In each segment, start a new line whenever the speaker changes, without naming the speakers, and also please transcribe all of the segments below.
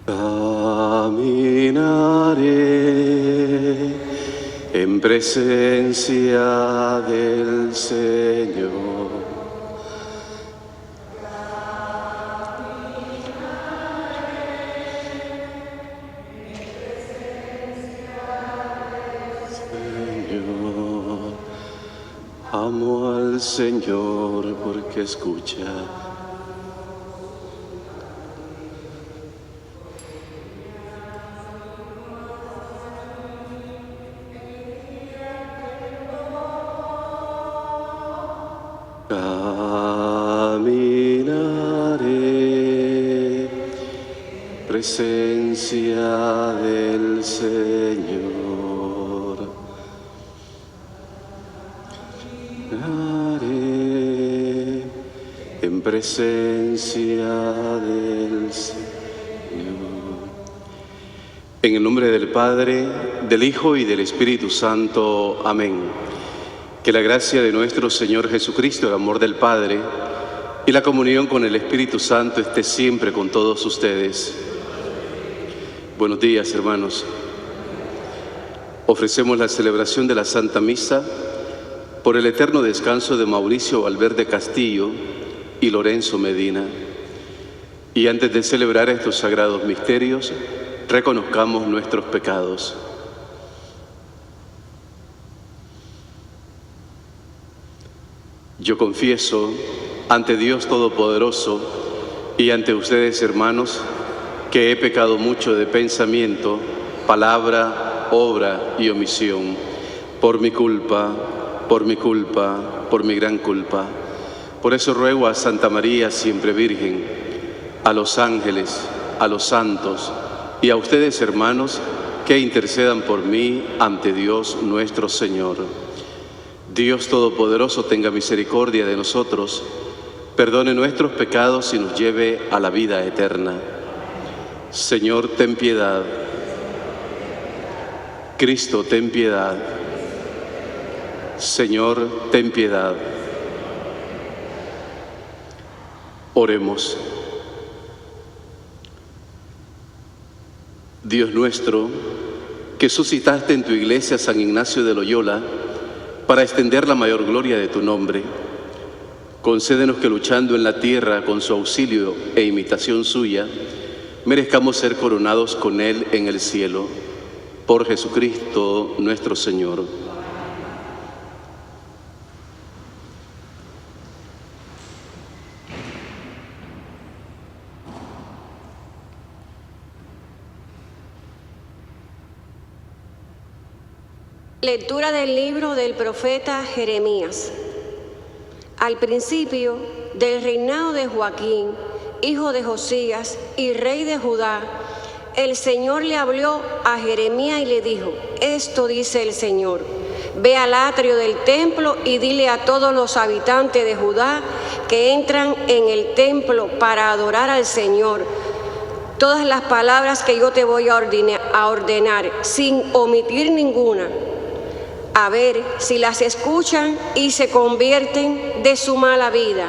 Caminaré en presencia del Señor. Señor, amo al Señor porque escucha. Caminaré, presencia del Señor. Caminaré en presencia del Señor. En el nombre del Padre, del Hijo y del Espíritu Santo. Amén. Que la gracia de nuestro Señor Jesucristo, el amor del Padre y la comunión con el Espíritu Santo esté siempre con todos ustedes. Buenos días, hermanos. Ofrecemos la celebración de la Santa Misa por el eterno descanso de Mauricio Valverde Castillo y Lorenzo Medina. Y antes de celebrar estos sagrados misterios, reconozcamos nuestros pecados. Yo confieso ante Dios Todopoderoso y ante ustedes, hermanos, que he pecado mucho de pensamiento, palabra, obra y omisión, por mi culpa, por mi gran culpa. Por eso ruego a Santa María, siempre Virgen, a los ángeles, a los santos y a ustedes, hermanos, que intercedan por mí ante Dios nuestro Señor. Dios Todopoderoso tenga misericordia de nosotros, perdone nuestros pecados y nos lleve a la vida eterna. Señor, ten piedad. Cristo, ten piedad. Señor, ten piedad. Oremos. Dios nuestro, que suscitaste en tu iglesia a San Ignacio de Loyola, para extender la mayor gloria de tu nombre, concédenos que luchando en la tierra con su auxilio e imitación suya, merezcamos ser coronados con Él en el cielo, por Jesucristo nuestro Señor.
Lectura del libro del profeta Jeremías. Al principio del reinado de Joaquín, hijo de Josías y rey de Judá, el Señor le habló a Jeremías y le dijo: esto dice el Señor, ve al atrio del templo y dile a todos los habitantes de Judá que entran en el templo para adorar al Señor todas las palabras que yo te voy a ordenar, sin omitir ninguna. A ver si las escuchan y se convierten de su mala vida,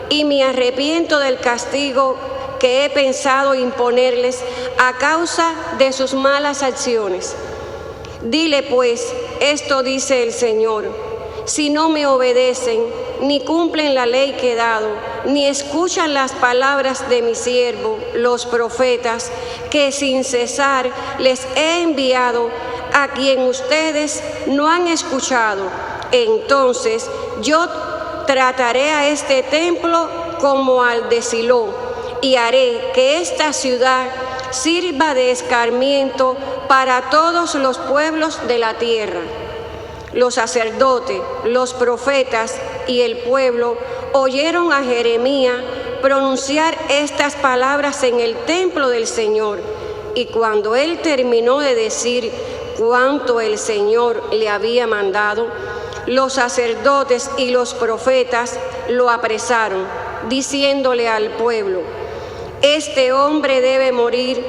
y me arrepiento del castigo que he pensado imponerles a causa de sus malas acciones. Dile pues, esto dice el Señor: si no me obedecen, ni cumplen la ley que he dado, ni escuchan las palabras de mi siervo, los profetas, que sin cesar les he enviado, a quien ustedes no han escuchado, entonces yo trataré a este templo como al de Silo, y haré que esta ciudad sirva de escarmiento para todos los pueblos de la tierra. Los sacerdotes, los profetas y el pueblo oyeron a Jeremías pronunciar estas palabras en el templo del Señor, y cuando él terminó de decir cuanto el Señor le había mandado, los sacerdotes y los profetas lo apresaron, diciéndole al pueblo: este hombre debe morir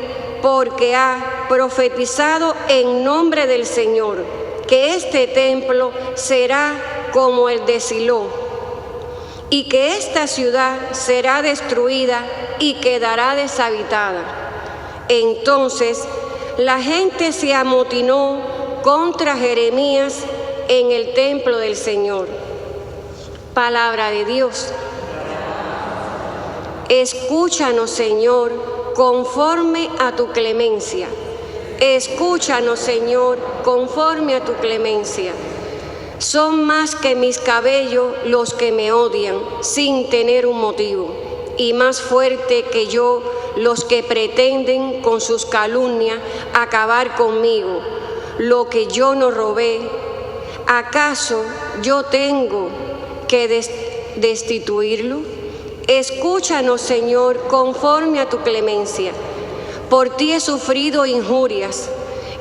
porque ha profetizado en nombre del Señor, que este templo será como el de Silo, y que esta ciudad será destruida y quedará deshabitada. Entonces la gente se amotinó contra Jeremías en el templo del Señor. Palabra de Dios. Escúchanos, Señor, conforme a tu clemencia. Escúchanos, Señor, conforme a tu clemencia. Son más que mis cabellos los que me odian, sin tener un motivo, y más fuerte que yo los que pretenden con sus calumnias acabar conmigo, lo que yo no robé. ¿Acaso yo tengo que destituirlo? Escúchanos, Señor, conforme a tu clemencia. Por ti he sufrido injurias,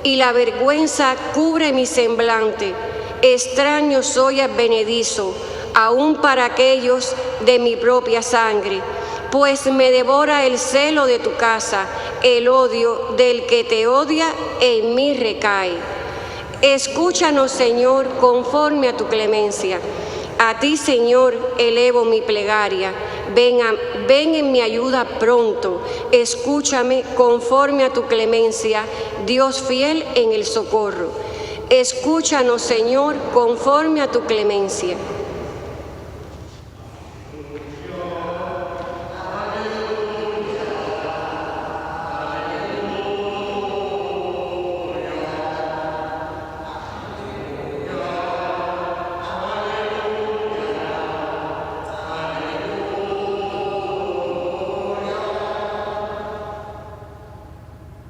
y la vergüenza cubre mi semblante. Extraño soy advenedizo, aún para aquellos de mi propia sangre, pues me devora el celo de tu casa, el odio del que te odia en mí recae. Escúchanos, Señor, conforme a tu clemencia. A ti, Señor, elevo mi plegaria. Ven en mi ayuda pronto. Escúchame conforme a tu clemencia, Dios fiel en el socorro. Escúchanos, Señor, conforme a tu clemencia.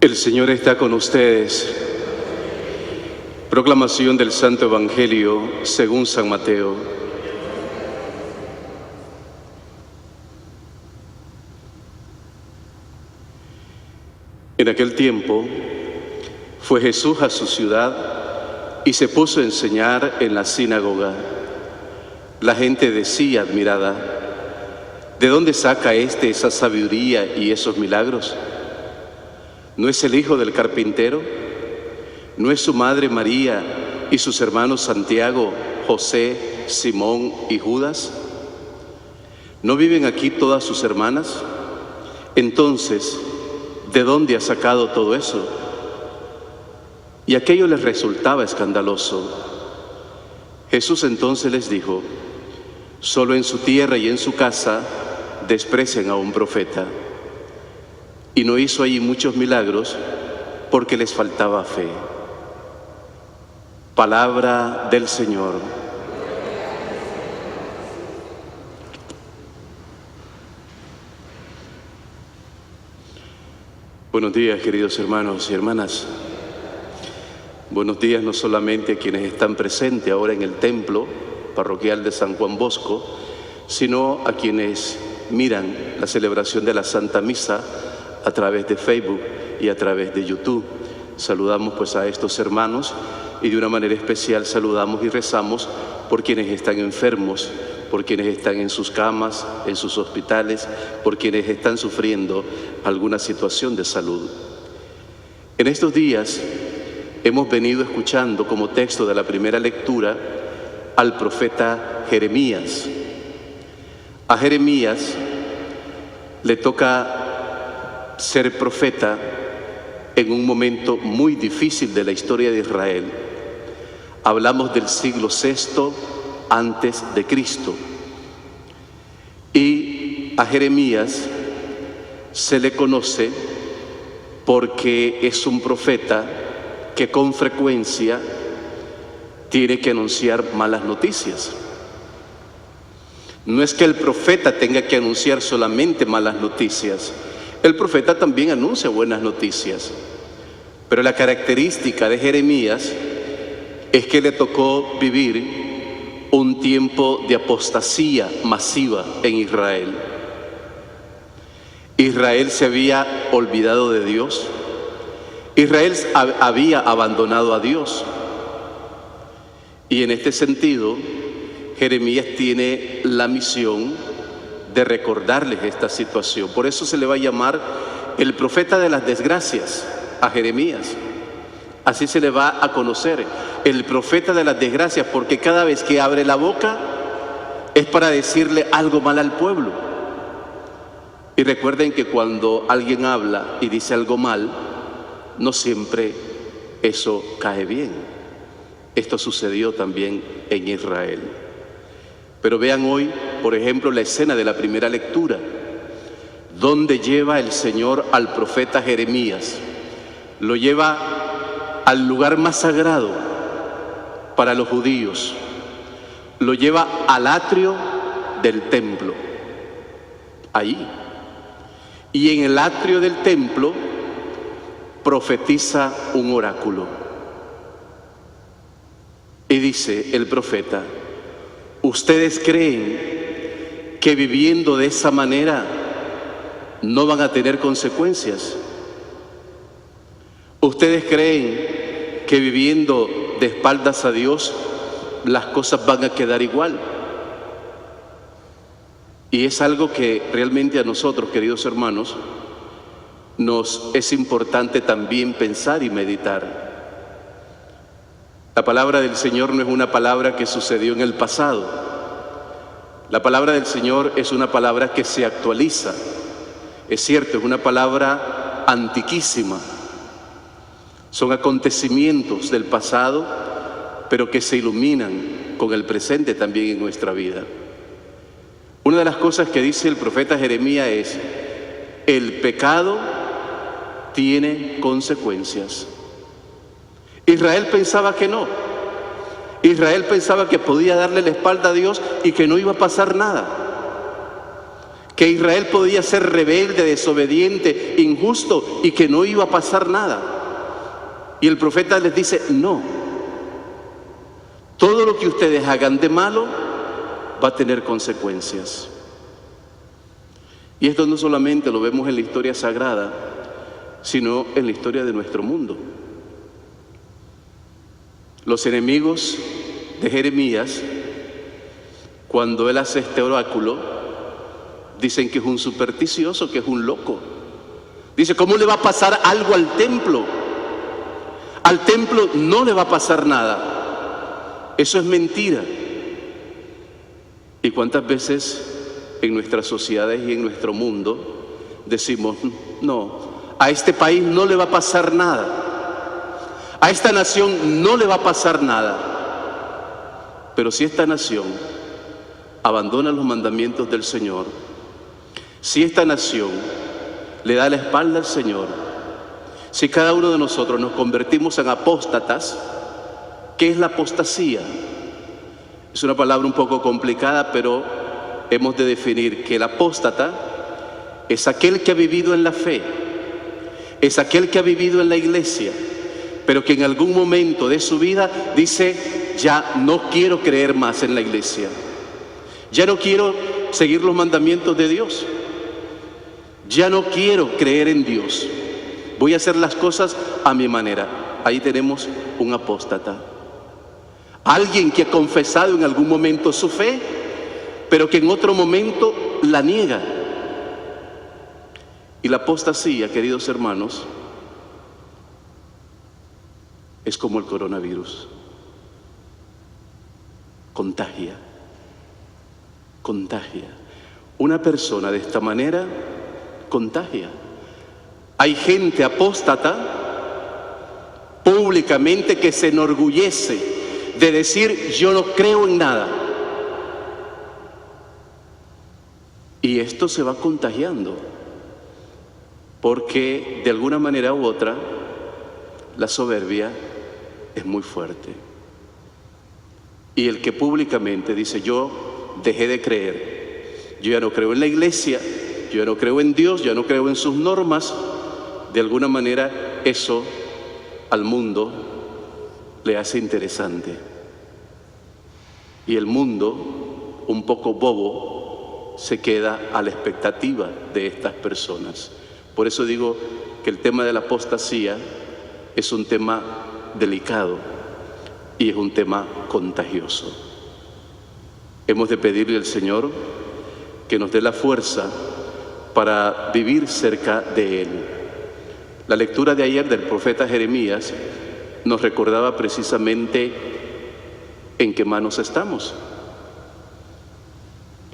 El Señor está con ustedes. Proclamación del Santo Evangelio según San Mateo. En aquel tiempo fue Jesús a su ciudad y se puso a enseñar en la sinagoga. La gente decía admirada: ¿de dónde saca esa sabiduría y esos milagros? ¿No es el hijo del carpintero? ¿No es su madre María y sus hermanos Santiago, José, Simón y Judas? ¿No viven aquí todas sus hermanas? Entonces, ¿de dónde ha sacado todo eso? Y aquello les resultaba escandaloso. Jesús entonces les dijo: solo en su tierra y en su casa desprecian a un profeta. Y no hizo allí muchos milagros porque les faltaba fe. Palabra del Señor. Buenos días, queridos hermanos y hermanas. Buenos días no solamente a quienes están presentes ahora en el templo parroquial de San Juan Bosco, sino a quienes miran la celebración de la Santa Misa a través de Facebook y a través de YouTube. Saludamos pues a estos hermanos y de una manera especial saludamos y rezamos por quienes están enfermos, por quienes están en sus camas, en sus hospitales, por quienes están sufriendo alguna situación de salud. En estos días hemos venido escuchando como texto de la primera lectura al profeta Jeremías. A Jeremías le toca ser profeta en un momento muy difícil de la historia de Israel. Hablamos del siglo VI antes de Cristo. Y a Jeremías se le conoce porque es un profeta que con frecuencia tiene que anunciar malas noticias. No es que el profeta tenga que anunciar solamente malas noticias. El profeta también anuncia buenas noticias, pero la característica de Jeremías es que le tocó vivir un tiempo de apostasía masiva en Israel. Israel se había olvidado de Dios. Israel había abandonado a Dios. Y en este sentido, Jeremías tiene la misión de recordarles esta situación. Por eso se le va a llamar el profeta de las desgracias a Jeremías. Así se le va a conocer, el profeta de las desgracias, porque cada vez que abre la boca es para decirle algo mal al pueblo. Y recuerden que cuando alguien habla y dice algo mal, no siempre eso cae bien. Esto sucedió también en Israel. Pero vean hoy, por ejemplo, la escena de la primera lectura, donde lleva el Señor al profeta Jeremías. Lo lleva al lugar más sagrado para los judíos. Lo lleva al atrio del templo. Ahí. Y en el atrio del templo profetiza un oráculo. Y dice el profeta: ¿ustedes creen que viviendo de esa manera no van a tener consecuencias? ¿Ustedes creen que viviendo de espaldas a Dios las cosas van a quedar igual? Y es algo que realmente a nosotros, queridos hermanos, nos es importante también pensar y meditar. La palabra del Señor no es una palabra que sucedió en el pasado. La palabra del Señor es una palabra que se actualiza. Es cierto, es una palabra antiquísima. Son acontecimientos del pasado, pero que se iluminan con el presente también en nuestra vida. Una de las cosas que dice el profeta Jeremías es: el pecado tiene consecuencias. Israel pensaba que no. Israel pensaba que podía darle la espalda a Dios y que no iba a pasar nada. Que Israel podía ser rebelde, desobediente, injusto y que no iba a pasar nada. Y el profeta les dice: no. Todo lo que ustedes hagan de malo va a tener consecuencias. Y esto no solamente lo vemos en la historia sagrada, sino en la historia de nuestro mundo. Los enemigos de Jeremías, cuando él hace este oráculo, dicen que es un supersticioso, que es un loco. Dice: ¿cómo le va a pasar algo al templo? Al templo no le va a pasar nada. Eso es mentira. ¿Y cuántas veces en nuestras sociedades y en nuestro mundo decimos: no, a este país no le va a pasar nada, a esta nación no le va a pasar nada? Pero si esta nación abandona los mandamientos del Señor, si esta nación le da la espalda al Señor, si cada uno de nosotros nos convertimos en apóstatas, ¿qué es la apostasía? Es una palabra un poco complicada, pero hemos de definir que el apóstata es aquel que ha vivido en la fe, es aquel que ha vivido en la iglesia, pero que en algún momento de su vida dice: ya no quiero creer más en la iglesia, ya no quiero seguir los mandamientos de Dios, ya no quiero creer en Dios, voy a hacer las cosas a mi manera. Ahí tenemos un apóstata. Alguien que ha confesado en algún momento su fe, pero que en otro momento la niega. Y la apostasía, queridos hermanos, es como el coronavirus. Contagia. Contagia. Una persona de esta manera contagia. Hay gente apóstata públicamente que se enorgullece de decir: yo no creo en nada. Y esto se va contagiando, porque de alguna manera u otra la soberbia es muy fuerte. Y el que públicamente dice: yo dejé de creer, yo ya no creo en la iglesia, yo ya no creo en Dios, yo ya no creo en sus normas, de alguna manera eso al mundo le hace interesante. Y el mundo, un poco bobo, se queda a la expectativa de estas personas. Por eso digo que el tema de la apostasía es un tema delicado y es un tema contagioso. Hemos de pedirle al Señor que nos dé la fuerza para vivir cerca de Él. La lectura de ayer del profeta Jeremías nos recordaba precisamente en qué manos estamos.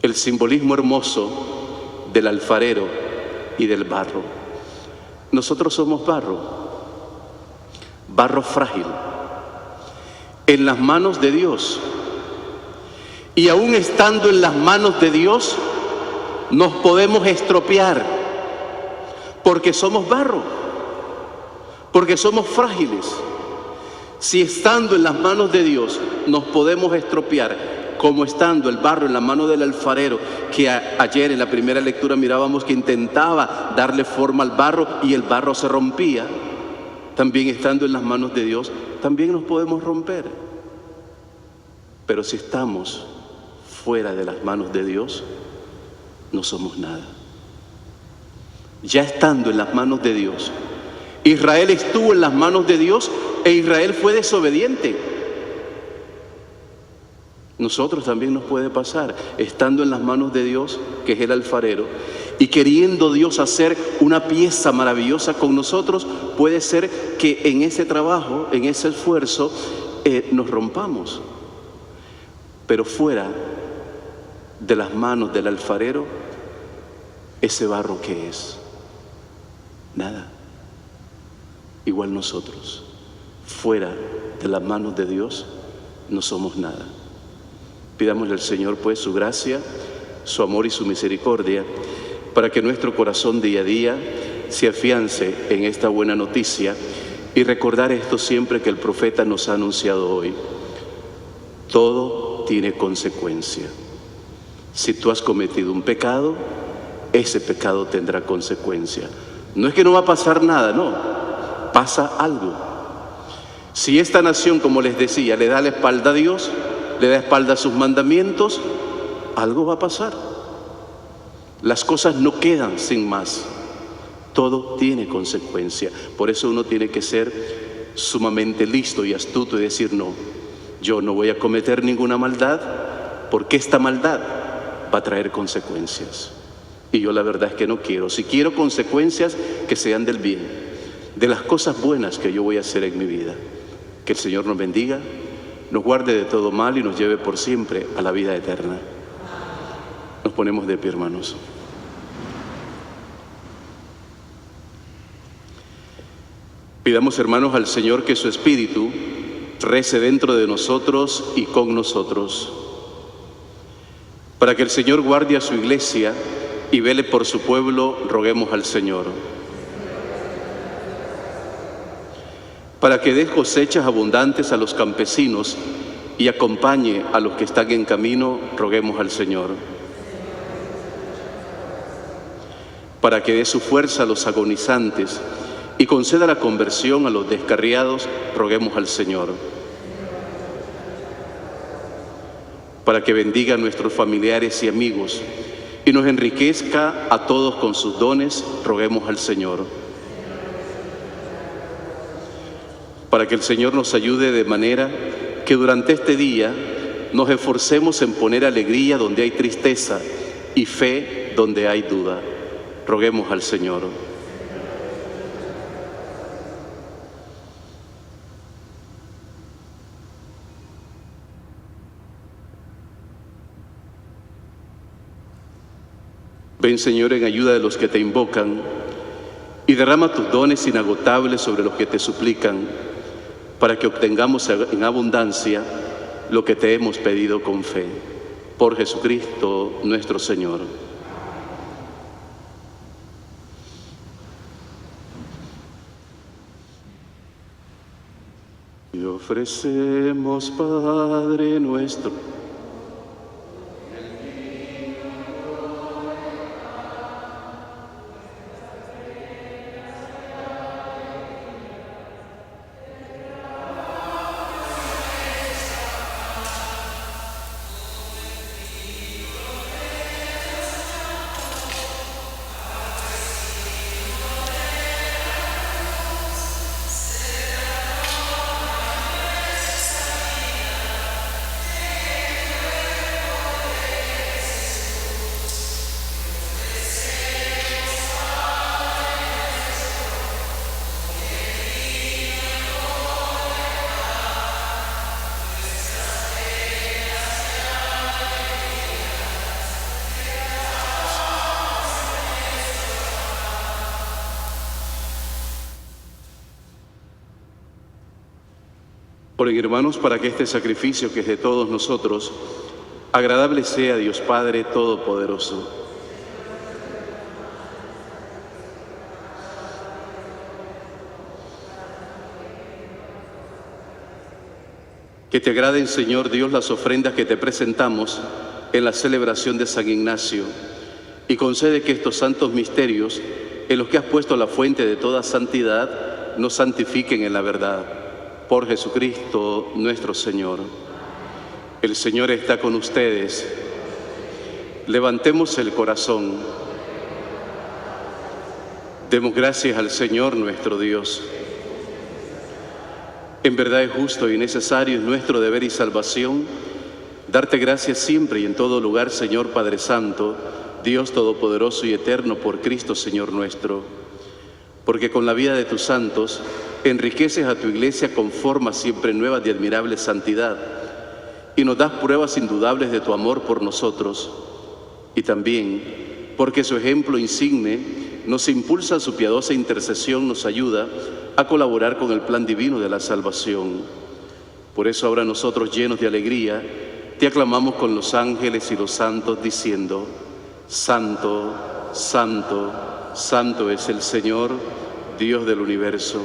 El simbolismo hermoso del alfarero y del barro. Nosotros somos barro, barro frágil, en las manos de Dios. Y aún estando en las manos de Dios, nos podemos estropear, porque somos barro, porque somos frágiles. Si estando en las manos de Dios nos podemos estropear, como estando el barro en la mano del alfarero, que ayer en la primera lectura mirábamos que intentaba darle forma al barro y el barro se rompía, también estando en las manos de Dios, también nos podemos romper. Pero si estamos fuera de las manos de Dios, no somos nada. Ya estando en las manos de Dios, Israel estuvo en las manos de Dios e Israel fue desobediente. Nosotros también nos puede pasar, estando en las manos de Dios, que es el alfarero, y queriendo Dios hacer una pieza maravillosa con nosotros, puede ser que en ese trabajo, en ese esfuerzo, nos rompamos. Pero fuera de las manos del alfarero, ese barro que es nada. Igual nosotros, fuera de las manos de Dios, no somos nada. Pidámosle al Señor pues su gracia, su amor y su misericordia, para que nuestro corazón día a día se afiance en esta buena noticia y recordar esto siempre que el profeta nos ha anunciado hoy. Todo tiene consecuencia. Si tú has cometido un pecado, ese pecado tendrá consecuencia. No es que no va a pasar nada, no, pasa algo. Si esta nación, como les decía, le da la espalda a Dios, le da espalda a sus mandamientos, algo va a pasar. Las cosas no quedan sin más. Todo tiene consecuencia. Por eso uno tiene que ser sumamente listo y astuto y decir no, yo no voy a cometer ninguna maldad porque esta maldad va a traer consecuencias. Y yo la verdad es que no quiero. Si quiero consecuencias, que sean del bien, de las cosas buenas que yo voy a hacer en mi vida. Que el Señor nos bendiga, nos guarde de todo mal y nos lleve por siempre a la vida eterna. Nos ponemos de pie, hermanos. Pidamos, hermanos, al Señor que su Espíritu rece dentro de nosotros y con nosotros, para que el Señor guarde a su iglesia y vele por su pueblo. Roguemos al Señor. Para que dé cosechas abundantes a los campesinos y acompañe a los que están en camino, roguemos al Señor. Para que dé su fuerza a los agonizantes y conceda la conversión a los descarriados, roguemos al Señor. Para que bendiga a nuestros familiares y amigos y nos enriquezca a todos con sus dones, roguemos al Señor. Para que el Señor nos ayude de manera que durante este día nos esforcemos en poner alegría donde hay tristeza y fe donde hay duda. Roguemos al Señor. Ven, Señor, en ayuda de los que te invocan y derrama tus dones inagotables sobre los que te suplican, para que obtengamos en abundancia lo que te hemos pedido con fe. Por Jesucristo nuestro Señor. Y ofrecemos, Padre nuestro, Oren, hermanos, para que este sacrificio que es de todos nosotros, agradable sea a Dios Padre Todopoderoso. Que te agraden, Señor Dios, las ofrendas que te presentamos en la celebración de San Ignacio, y concede que estos santos misterios, en los que has puesto la fuente de toda santidad, nos santifiquen en la verdad. Por Jesucristo nuestro Señor. El Señor está con ustedes. Levantemos el corazón. Demos gracias al Señor nuestro Dios. En verdad es justo y necesario, es nuestro deber y salvación, darte gracias siempre y en todo lugar, Señor Padre Santo, Dios Todopoderoso y Eterno, por Cristo Señor nuestro. Porque con la vida de tus santos enriqueces a tu Iglesia con formas siempre nuevas de admirable santidad y nos das pruebas indudables de tu amor por nosotros. Y también porque su ejemplo insigne nos impulsa, su piadosa intercesión nos ayuda a colaborar con el plan divino de la salvación. Por eso ahora nosotros, llenos de alegría, te aclamamos con los ángeles y los santos diciendo: Santo, Santo, Santo es el Señor, Dios del universo.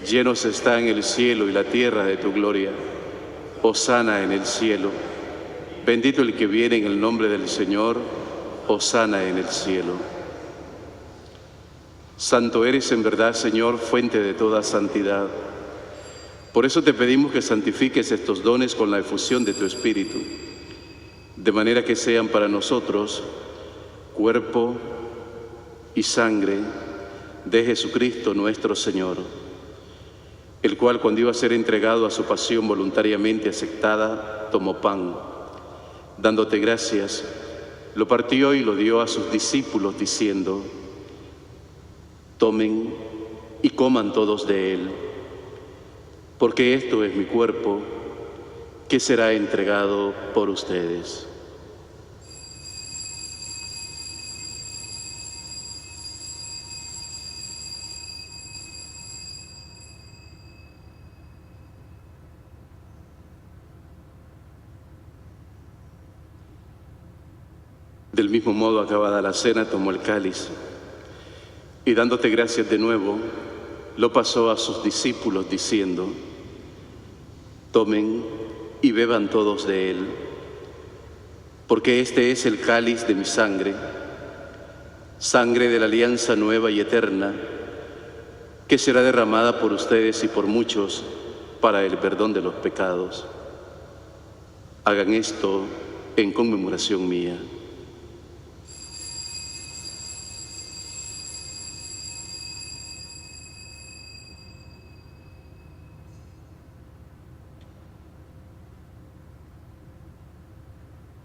Llenos están el cielo y la tierra de tu gloria. Hosana en el cielo. Bendito el que viene en el nombre del Señor. Hosana en el cielo. Santo eres en verdad, Señor, fuente de toda santidad. Por eso te pedimos que santifiques estos dones con la efusión de tu Espíritu, de manera que sean para nosotros cuerpo y sangre de Jesucristo nuestro Señor, el cual, cuando iba a ser entregado a su pasión voluntariamente aceptada, tomó pan. Dándote gracias, lo partió y lo dio a sus discípulos, diciendo: Tomen y coman todos de él, porque esto es mi cuerpo, que será entregado por ustedes. Del mismo modo, acabada la cena, tomó el cáliz y, dándote gracias de nuevo, lo pasó a sus discípulos diciendo: Tomen y beban todos de él, porque este es el cáliz de mi sangre, sangre de la alianza nueva y eterna, que será derramada por ustedes y por muchos para el perdón de los pecados. Hagan esto en conmemoración mía.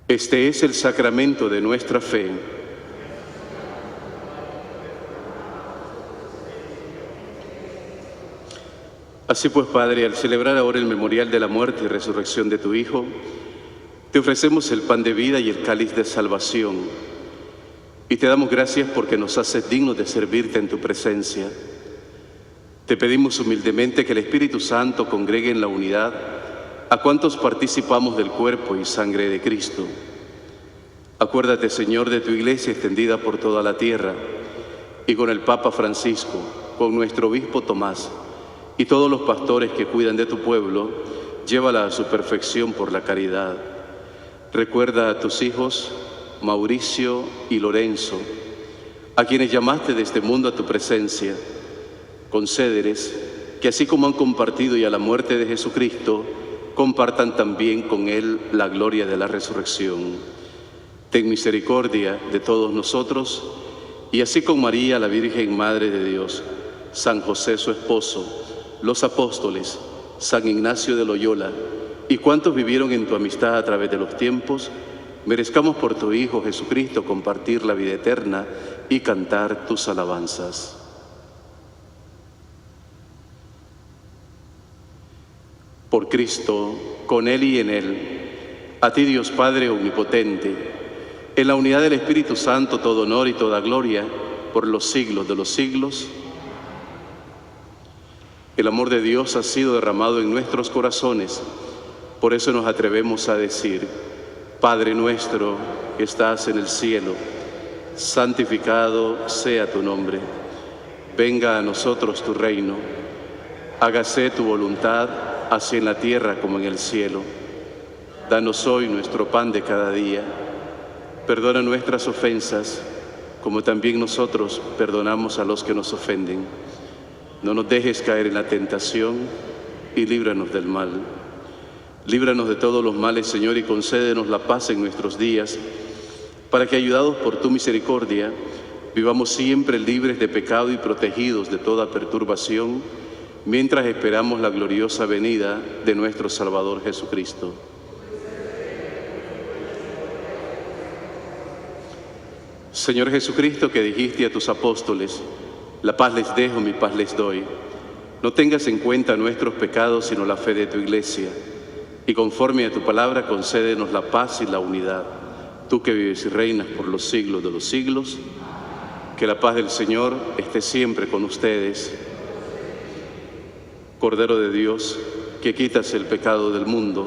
Este es el sacramento de nuestra fe. Así pues, Padre, al celebrar ahora el memorial de la muerte y resurrección de tu Hijo, te ofrecemos el pan de vida y el cáliz de salvación, y te damos gracias porque nos haces dignos de servirte en tu presencia. Te pedimos humildemente que el Espíritu Santo congregue en la unidad a cuantos participamos del cuerpo y sangre de Cristo. Acuérdate, Señor, de tu Iglesia extendida por toda la tierra, y con el Papa Francisco, con nuestro obispo Tomás, y todos los pastores que cuidan de tu pueblo, llévala a su perfección por la caridad. Recuerda a tus hijos, Mauricio y Lorenzo, a quienes llamaste de este mundo a tu presencia. Concédeles que, así como han compartido ya la muerte de Jesucristo, compartan también con Él la gloria de la resurrección. Ten misericordia de todos nosotros, y así con María, la Virgen Madre de Dios, San José su esposo, los apóstoles, San Ignacio de Loyola, y cuantos vivieron en tu amistad a través de los tiempos, merezcamos por tu Hijo Jesucristo compartir la vida eterna y cantar tus alabanzas. Por Cristo, con Él y en Él, a ti, Dios Padre omnipotente, en la unidad del Espíritu Santo, todo honor y toda gloria por los siglos de los siglos. El amor de Dios ha sido derramado en nuestros corazones. Por eso nos atrevemos a decir: Padre nuestro que estás en el cielo, santificado sea tu nombre. Venga a nosotros tu reino. Hágase tu voluntad, así en la tierra como en el cielo. Danos hoy nuestro pan de cada día. Perdona nuestras ofensas, como también nosotros perdonamos a los que nos ofenden. No nos dejes caer en la tentación y líbranos del mal. Líbranos de todos los males, Señor, y concédenos la paz en nuestros días, para que, ayudados por tu misericordia, vivamos siempre libres de pecado y protegidos de toda perturbación, mientras esperamos la gloriosa venida de nuestro Salvador Jesucristo. Señor Jesucristo, que dijiste a tus apóstoles: la paz les dejo, mi paz les doy. No tengas en cuenta nuestros pecados, sino la fe de tu Iglesia. Y conforme a tu palabra, concédenos la paz y la unidad. Tú que vives y reinas por los siglos de los siglos, que la paz del Señor esté siempre con ustedes. Cordero de Dios, que quitas el pecado del mundo,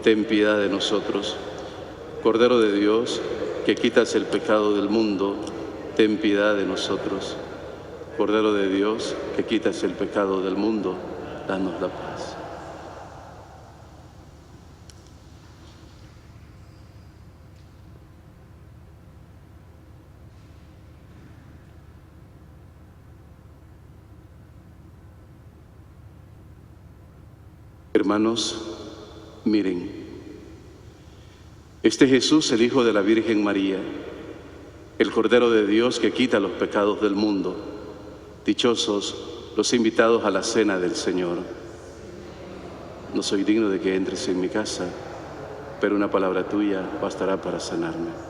ten piedad de nosotros. Cordero de Dios, que quitas el pecado del mundo, ten piedad de nosotros. Cordero de Dios, que quitas el pecado del mundo, danos la paz. Hermanos, miren, este Jesús, el Hijo de la Virgen María, el Cordero de Dios que quita los pecados del mundo. Dichosos los invitados a la cena del Señor. No soy digno de que entres en mi casa, pero una palabra tuya bastará para sanarme.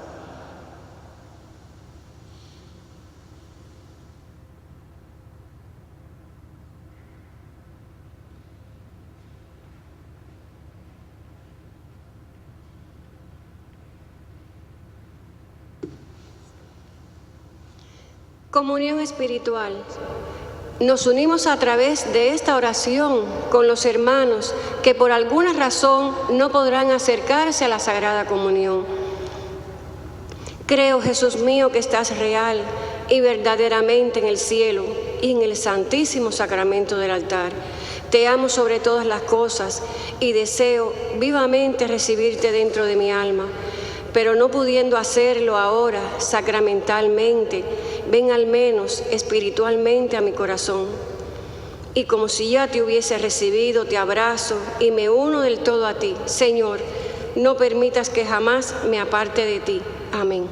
Comunión espiritual. Nos unimos a través de esta oración con los hermanos que por alguna razón no podrán acercarse a la Sagrada Comunión. Creo, Jesús mío, que estás real y verdaderamente en el cielo y en el santísimo sacramento del altar. Te amo sobre todas las cosas y deseo vivamente recibirte dentro de mi alma, pero no pudiendo hacerlo ahora sacramentalmente, ven al menos espiritualmente a mi corazón. Y como si ya te hubiese recibido, te abrazo y me uno del todo a ti. Señor, no permitas que jamás me aparte de ti. Amén.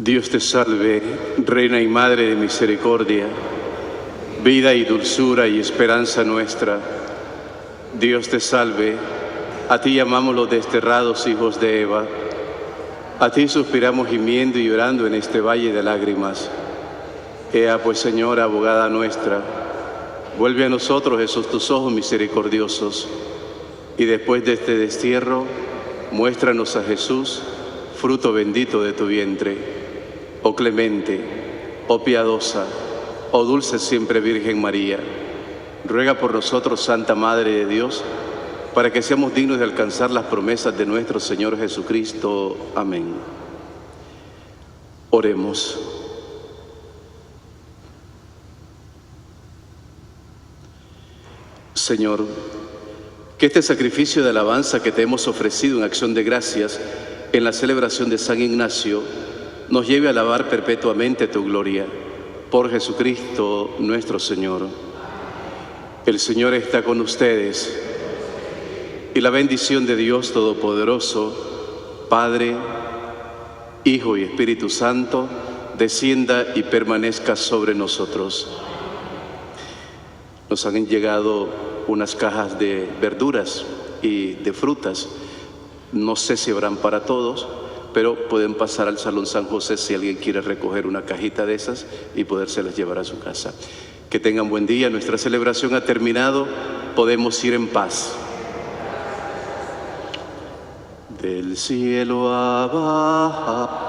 Dios te salve, Reina y Madre de misericordia, vida y dulzura y esperanza nuestra. Dios te salve, a ti llamamos los desterrados hijos de Eva, a ti suspiramos gimiendo y llorando en este valle de lágrimas. Ea pues, Señora, abogada nuestra, vuelve a nosotros esos tus ojos misericordiosos, y después de este destierro, muéstranos a Jesús, fruto bendito de tu vientre. Oh clemente, oh piadosa, oh dulce siempre Virgen María, ruega por nosotros, Santa Madre de Dios, para que seamos dignos de alcanzar las promesas de nuestro Señor Jesucristo. Amén. Oremos. Señor, que este sacrificio de alabanza que te hemos ofrecido en acción de gracias en la celebración de San Ignacio nos lleve a alabar perpetuamente tu gloria. Por Jesucristo nuestro Señor. El Señor está con ustedes, y la bendición de Dios Todopoderoso, Padre, Hijo y Espíritu Santo, descienda y permanezca sobre nosotros. Nos han llegado unas cajas de verduras y de frutas. No sé si habrán para todos, pero pueden pasar al Salón San José si alguien quiere recoger una cajita de esas y podérselas llevar a su casa. Que tengan buen día. Nuestra celebración ha terminado. Podemos ir en paz. Del cielo abajo.